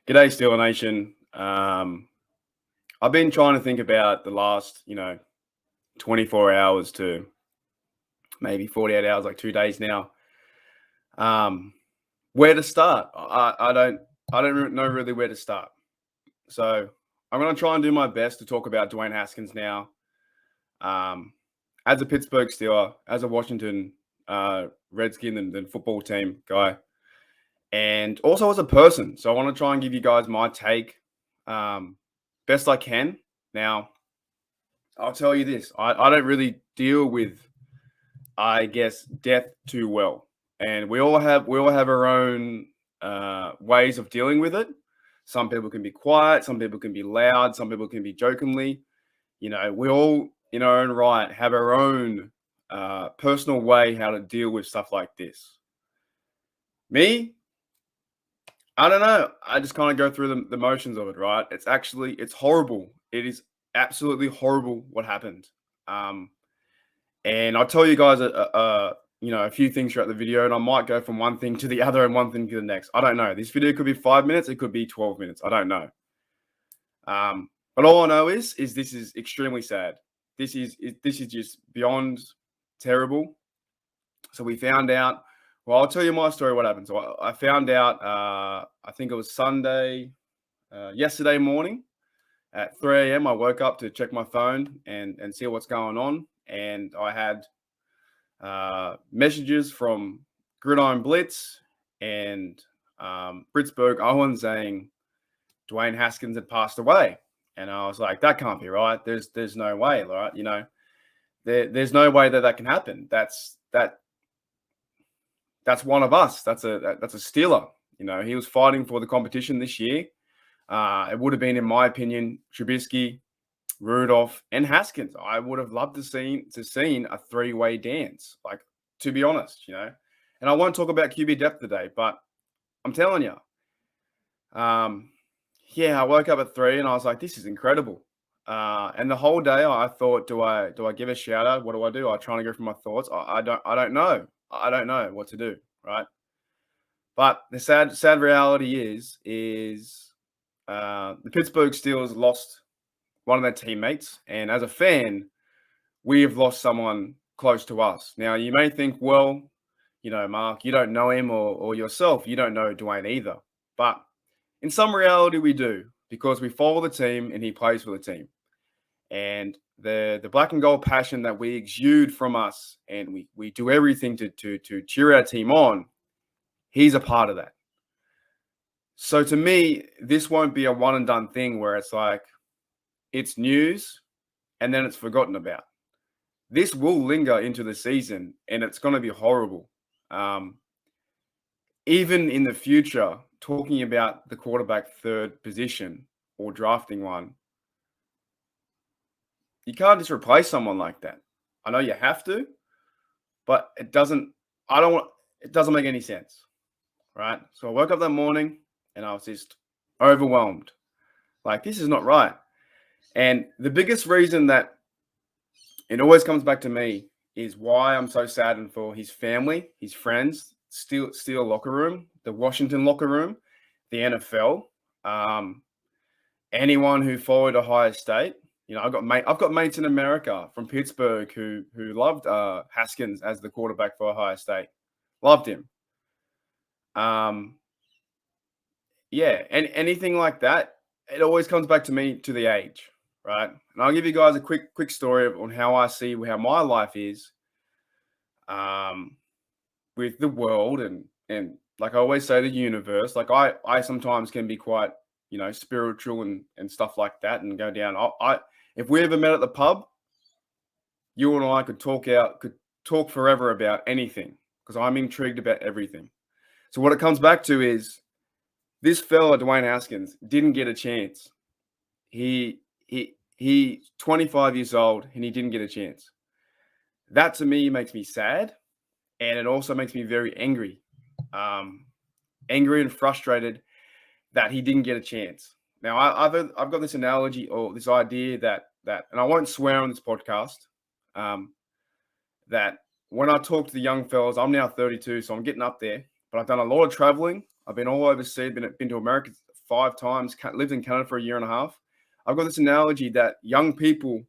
G'day, Steel Nation. I've been trying to think about the last, 24 hours to maybe 48 hours, like 2 days now. Um, where to start? I don't know really where to start. So I'm going to try and do my best to talk about Dwayne Haskins now. As a Pittsburgh Steeler, as a Washington Redskin and football team guy, and also as a person. So I want to try and give you guys my take best I can. Now, I'll tell you this: I don't really deal with, I guess, death too well, and we all have our own ways of dealing with it. Some people can be quiet, some people can be loud, some people can be jokingly. We all, in our own right, have our own personal way how to deal with stuff like this. Me, I don't know. I just kind of go through the motions of it, right? It's horrible. It is absolutely horrible what happened. Um, and I'll tell you guys a few things throughout the video, and I might go from one thing to the other and one thing to the next. I don't know. This video could be 5 minutes, it could be 12 minutes. I don't know. But all I know is this is extremely sad. This is just beyond terrible. So we found out. Well, I'll tell you my story. What happened? So I found out. I think it was Sunday, yesterday morning at 3 a.m. I woke up to check my phone and see what's going on, and I had messages from Gridiron Blitz and Pittsburgh Owen saying Dwayne Haskins had passed away, and I was like, that can't be right. There's no way, right? There's no way that can happen. That's one of us. That's a Steeler. He was fighting for the competition this year. It would have been, in my opinion, Trubisky, Rudolph, and Haskins. I would have loved to seen a three-way dance. Like, to be honest, And I won't talk about QB depth today, but I'm telling you, I woke up at 3 and I was like, this is incredible. And the whole day I thought, do I give a shout out? What do I do? I try to go through my thoughts. I don't know. I don't know what to do, right? But the sad reality is the Pittsburgh Steelers lost one of their teammates, and as a fan, we have lost someone close to us. Now, you may think, well, Mark, you don't know him, or yourself, you don't know Dwayne either. But in some reality, we do, because we follow the team and he plays for the team. And the black and gold passion that we exude from us, and we do everything to cheer our team on, he's a part of that. So to me, this won't be a one and done thing where it's like, it's news and then it's forgotten about. This will linger into the season, and it's going to be horrible. Even in the future, talking about the quarterback third position or drafting one, you can't just replace someone like that. I know you have to, but it doesn't make any sense, right? So I woke up that morning and I was just overwhelmed. Like, this is not right. And the biggest reason that it always comes back to me is why I'm so saddened for his family, his friends, Steel locker room, the Washington locker room, the NFL, anyone who followed Ohio State. I've got mates in America from Pittsburgh who loved Haskins as the quarterback for Ohio State. Loved him. And anything like that, it always comes back to me to the age, right? And I'll give you guys a quick story on how I see how my life is with the world and like I always say, the universe. Like I sometimes can be quite, spiritual and stuff like that, and go down. If we ever met at the pub, you and I could talk forever about anything, because I'm intrigued about everything. So what it comes back to is this fella, Dwayne Haskins, didn't get a chance. He's 25 years old and he didn't get a chance. That to me makes me sad, and it also makes me very angry. Angry and frustrated that he didn't get a chance. Now, I've got this analogy or this idea that, and I won't swear on this podcast, that when I talk to the young fellas, I'm now 32, so I'm getting up there, but I've done a lot of traveling. I've been all overseas, been to America 5 times, lived in Canada for a year and a half. I've got this analogy that young people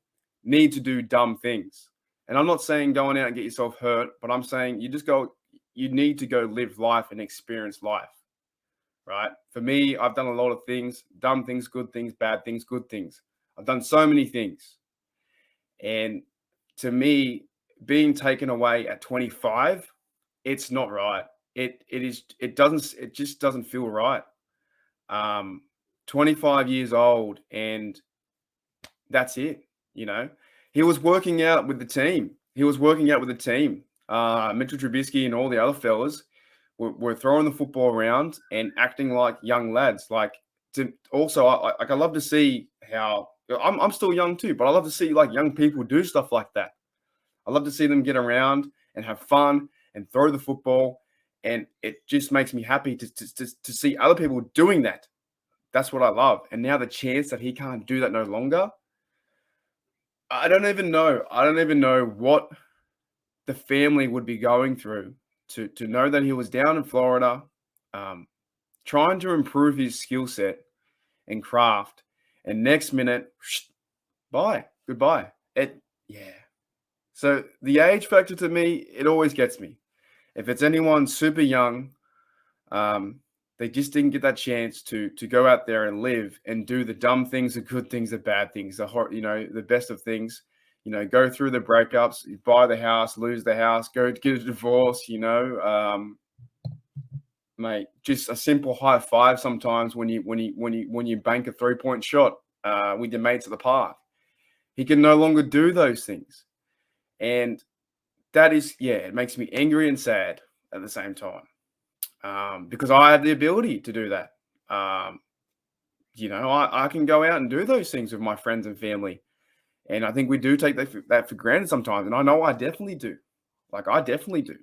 need to do dumb things. And I'm not saying going out and get yourself hurt, but I'm saying you need to go live life and experience life, right? For me, I've done a lot of things, dumb things, good things, bad things, good things. I've done so many things. And to me, being taken away at 25, it's not right. It just doesn't feel right. 25 years old, and that's it. He was working out with the team. Mitchell Trubisky and all the other fellas were throwing the football around and acting like young lads. I love to see how I'm still young too, but I love to see like young people do stuff like that. I love to see them get around and have fun and throw the football, and it just makes me happy to see other people doing that. That's what I love. And now the chance that he can't do that no longer, I don't even know what the family would be going through to know that he was down in Florida, trying to improve his skill set and craft, and next minute, goodbye. So the age factor to me, it always gets me. If it's anyone super young, they just didn't get that chance to go out there and live and do the dumb things, the good things, the bad things, the best of things. Go through the breakups, buy the house, lose the house, go get a divorce. Mate, just a simple high five sometimes when you bank a 3-point shot with your mates at the park. He can no longer do those things, and that is, it makes me angry and sad at the same time, because I have the ability to do that. I can go out and do those things with my friends and family. And I think we do take that for granted sometimes. And I know I definitely do. I definitely do.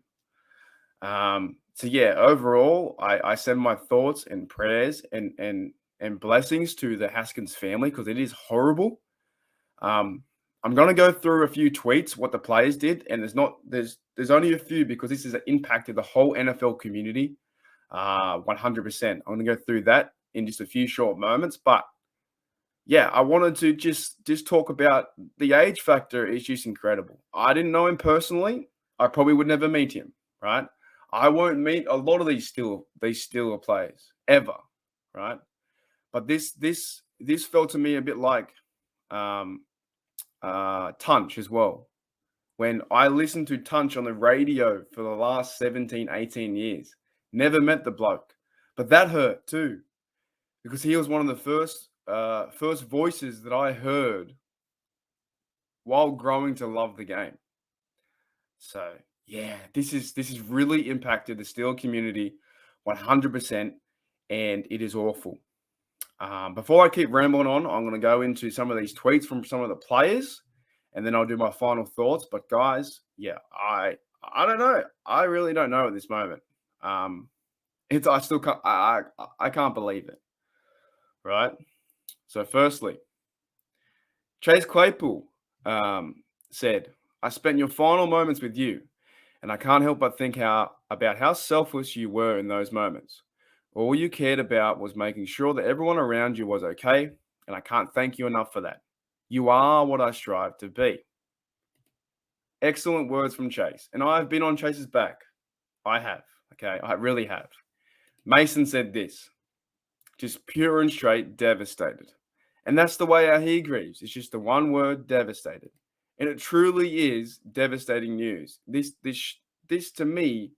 Overall, I send my thoughts and prayers and blessings to the Haskins family, because it is horrible. I'm going to go through a few tweets, what the players did. And there's only a few, because this has impacted the whole NFL community 100%. I'm going to go through that in just a few short moments. But yeah, I wanted to just talk about the age factor. Is just incredible. I didn't know him personally. I probably would never meet him, right? I won't meet a lot of these Steelers players ever, right? But this felt to me a bit like Tunch as well. When I listened to Tunch on the radio for the last 17, 18 years, never met the bloke, but that hurt too, because he was one of the first voices that I heard while growing to love the game. So yeah, this is really impacted the Steel community 100%, and it is awful. Before I keep rambling on, I'm going to go into some of these tweets from some of the players, and then I'll do my final thoughts. But guys, yeah, I don't know. I really don't know at this moment. I still can't. I can't believe it. Right. So, firstly, Chase Claypool said, "I spent your final moments with you, and I can't help but think about how selfless you were in those moments. All you cared about was making sure that everyone around you was okay, and I can't thank you enough for that. You are what I strive to be." Excellent words from Chase. And I've been on Chase's back. I have. Okay, I really have. Mason said this, just pure and straight devastated. And that's the way he grieves. It's just the one word, devastated. And it truly is devastating news. This to me,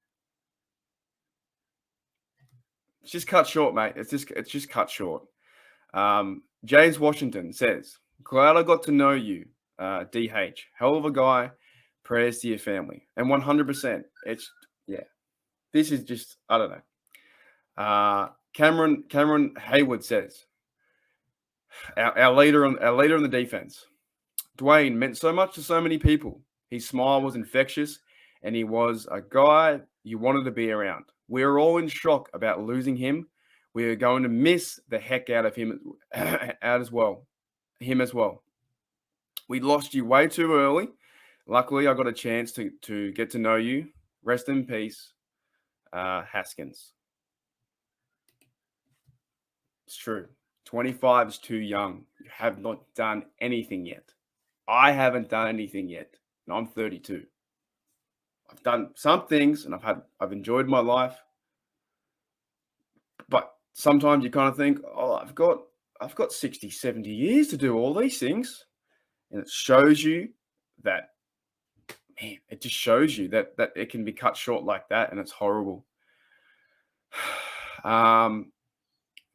it's just cut short, mate. It's just cut short. James Washington says, "Glad I got to know you, DH. Hell of a guy. Prayers to your family." And 100%. This is just, I don't know. Cameron Hayward says, our leader in the defense, "Dwayne meant so much to so many people. His smile was infectious, and he was a guy you wanted to be around. We are all in shock about losing him. We are going to miss the heck out of him as well. We lost you way too early. Luckily, I got a chance to get to know you. Rest in peace, Haskins." It's true. 25 is too young. You have not done anything yet. I haven't done anything yet. And I'm 32. I've done some things and I've enjoyed my life. But sometimes you kind of think, oh, I've got 60, 70 years to do all these things. And it shows you that, man, it just shows you that it can be cut short like that, and it's horrible.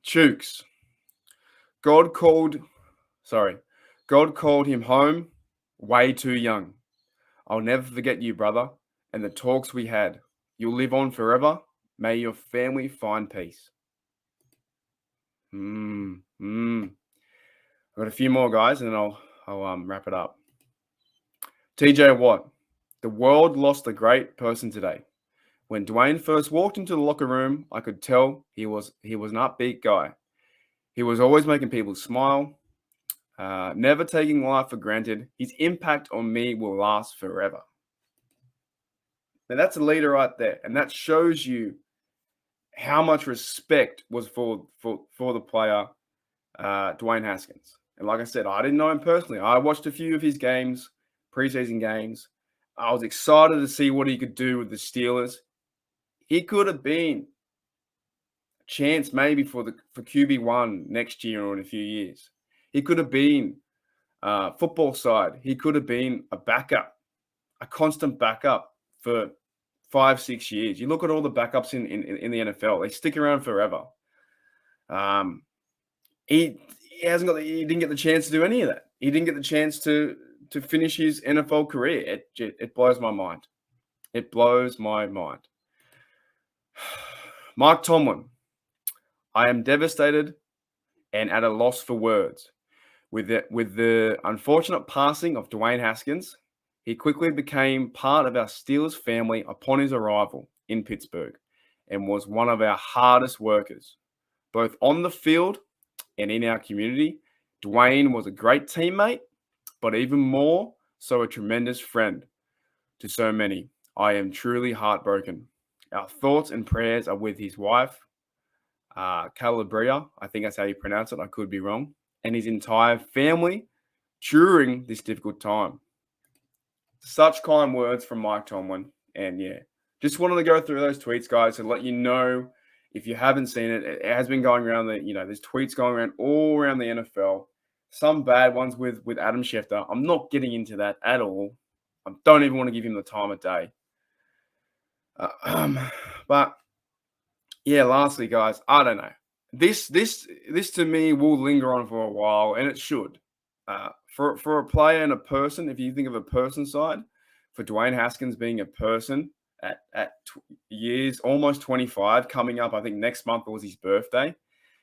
Chooks. God called him home way too young. I'll never forget you, brother, and the talks we had. You'll live on forever. May your family find peace. I've got a few more, guys, and then I'll wrap it up. TJ Watt. The world lost a great person today. When Dwayne first walked into the locker room, I could tell he was an upbeat guy. He was always making people smile, never taking life for granted. His impact on me will last forever. Now that's a leader right there, and that shows you how much respect was for the player, Dwayne Haskins. And like I said, I didn't know him personally. I watched a few of his games, preseason games. I was excited to see what he could do with the Steelers. He could have been a chance maybe for QB1 next year or in a few years. He could have been football side. He could have been a backup, a constant backup for 5-6 years. You look at all the backups in the NFL; they stick around forever. He didn't get the chance to do any of that. He didn't get the chance to finish his NFL career. It blows my mind. It blows my mind. Mike Tomlin. I am devastated and at a loss for words. With the unfortunate passing of Dwayne Haskins, he quickly became part of our Steelers family upon his arrival in Pittsburgh and was one of our hardest workers, both on the field and in our community. Dwayne was a great teammate, but even more so a tremendous friend to so many. I am truly heartbroken. Our thoughts and prayers are with his wife, Calabria, I think that's how you pronounce it, I could be wrong, and his entire family during this difficult time. Such kind words from Mike Tomlin. And yeah, just wanted to go through those tweets, guys, and let you know, if you haven't seen it, it has been going around there's tweets going around all around the NFL. Some bad ones with Adam Schefter. I'm not getting into that at all. I don't even want to give him the time of day. But yeah, lastly, guys, I don't know. This to me will linger on for a while, and it should. For a player and a person, if you think of a person side, for Dwayne Haskins being a person at years, almost 25, coming up, I think next month was his birthday,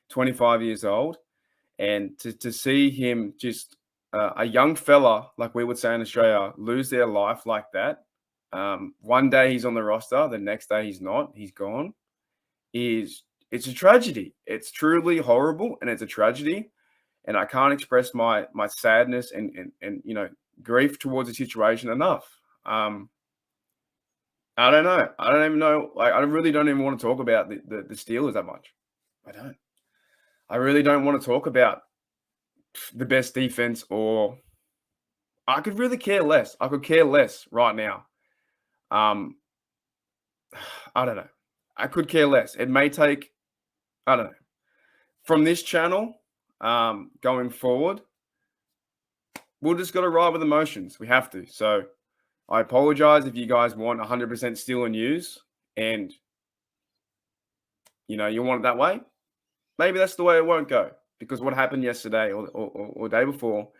25 years old, and to see him just a young fella, like we would say in Australia, lose their life like that. One day he's on the roster, the next day he's not, he's gone. It's a tragedy. It's truly horrible, and it's a tragedy. And I can't express my sadness and grief towards the situation enough. I don't know. I don't even know. Like, I really don't even want to talk about the Steelers that much. I don't. I really don't want to talk about the best defense, or I could really care less. I could care less right now. I don't know. I could care less. It may take, I don't know, from this channel going forward, we'll just got to ride with emotions. We have to. So I apologize if you guys want 100% Steeler news and, you want it that way. Maybe that's the way it won't go, because what happened yesterday or day before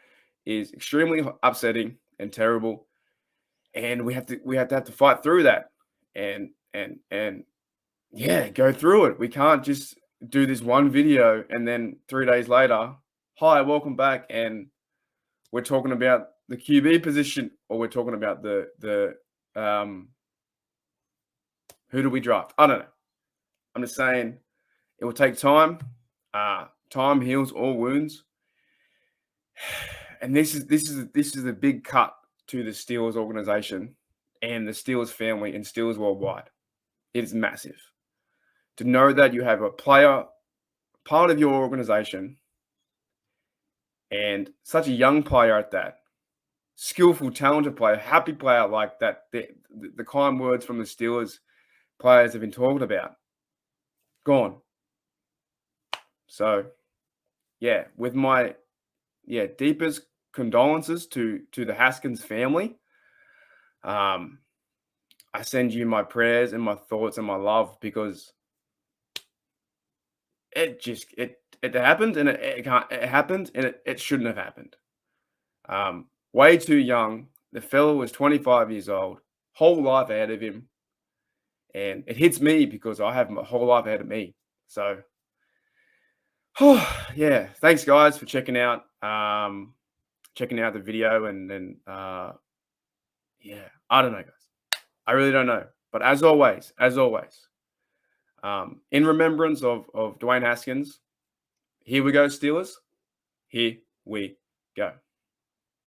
is extremely upsetting and terrible. And we have to fight through that and yeah, go through it. We can't just do this one video and then 3 days later, hi, welcome back, and we're talking about the QB position, or we're talking about the who do we draft? I don't know. I'm just saying it will take time. Time heals all wounds, and this is a big cut to the Steelers organization and the Steelers family and Steelers worldwide. It is massive to know that you have a player part of your organization and such a young player at that, skillful, talented player, happy player like that, the kind words from the Steelers players have been talked about, gone. So, yeah, with my deepest condolences to the Haskins family. I send you my prayers and my thoughts and my love, because it happened, and it happened, and it shouldn't have happened. Way too young. The fellow was 25 years old, whole life ahead of him, and it hits me because I have my whole life ahead of me. So, yeah, thanks guys for checking out the video, and then yeah, I don't know, guys. I really don't know. But as always, in remembrance of Dwayne Haskins, here we go, Steelers. Here we go.